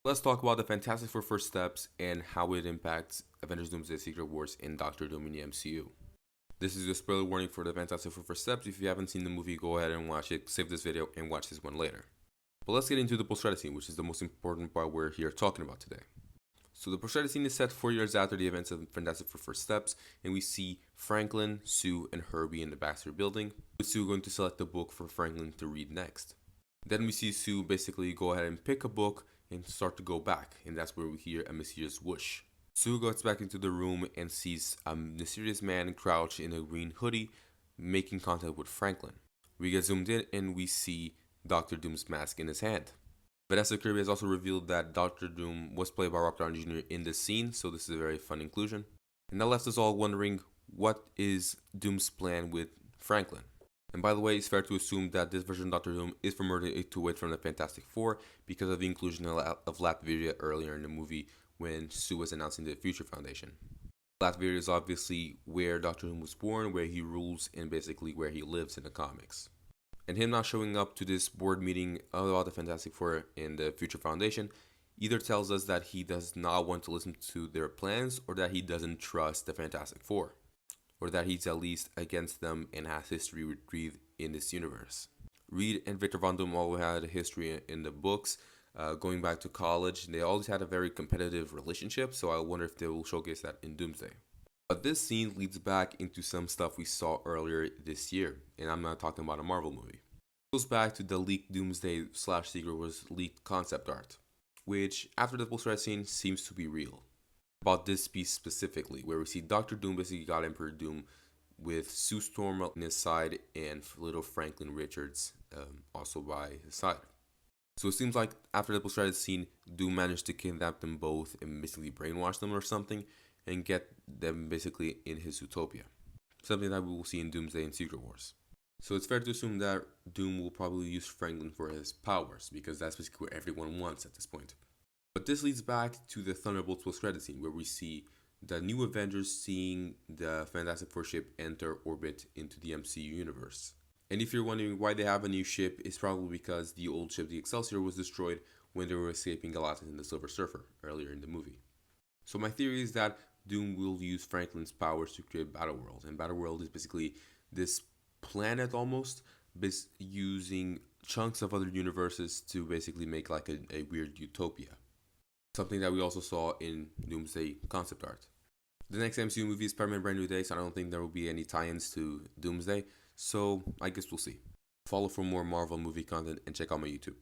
Let's talk about the Fantastic Four first steps and how it impacts Avengers Doomsday, Secret Wars, and Doctor Doom in the MCU. This is a spoiler warning for the Fantastic Four first steps. If you haven't seen the movie, go ahead and watch it, save this video, and watch this one later. But let's get into the post-credit scene, which is the most important part we're here talking about today. So the post-credit scene is set 4 years after the events of Fantastic Four first steps, and we see Franklin, Sue, and Herbie in the Baxter building, with Sue going to select the book for Franklin to read next. Then we see Sue basically go ahead and pick a book and start to go back, and that's where we hear a mysterious whoosh. Sue goes back into the room and sees a mysterious man crouched in a green hoodie making contact with Franklin. We get zoomed in and we see Doctor Doom's mask in his hand. Vanessa Kirby has also revealed that Doctor Doom was played by Robert Downey Jr. in this scene, so this is a very fun inclusion. And that left us all wondering, what is Doom's plan with Franklin? And by the way, it's fair to assume that this version of Doctor Doom is familiar to it from the Fantastic Four because of the inclusion of Latveria earlier in the movie when Sue was announcing the Future Foundation. Latveria is obviously where Doctor Doom was born, where he rules, and basically where he lives in the comics. And him not showing up to this board meeting about the Fantastic Four and the Future Foundation either tells us that he does not want to listen to their plans, or that he doesn't trust the Fantastic Four, or that he's at least against them and has history with Reed in this universe. Reed and Victor Von Doom all had a history in the books, going back to college. They always had a very competitive relationship, so I wonder if they will showcase that in Doomsday. But this scene leads back into some stuff we saw earlier this year, and I'm not talking about a Marvel movie. It goes back to the leaked Doomsday / Secret Wars leaked concept art, which after the post-credit scene seems to be real. About this piece specifically, where we see Doctor Doom basically got Emperor Doom with Sue Storm on his side and little Franklin Richards also by his side. So it seems like after the post-credit scene, Doom managed to kidnap them both and basically brainwash them or something, and get them basically in his utopia. Something that we will see in Doomsday and Secret Wars. So it's fair to assume that Doom will probably use Franklin for his powers, because that's basically what everyone wants at this point. But this leads back to the Thunderbolts post-credit scene, where we see the new Avengers seeing the Fantastic Four ship enter orbit into the MCU universe. And if you're wondering why they have a new ship, it's probably because the old ship, the Excelsior, was destroyed when they were escaping Galactus and the Silver Surfer earlier in the movie. So my theory is that Doom will use Franklin's powers to create Battleworld, and Battleworld is basically this planet almost, using chunks of other universes to basically make like a weird utopia. Something that we also saw in Doomsday concept art. The next MCU movie is Spider-Man Brand New Day, so I don't think there will be any tie-ins to Doomsday, so I guess we'll see. Follow for more Marvel movie content and check out my YouTube.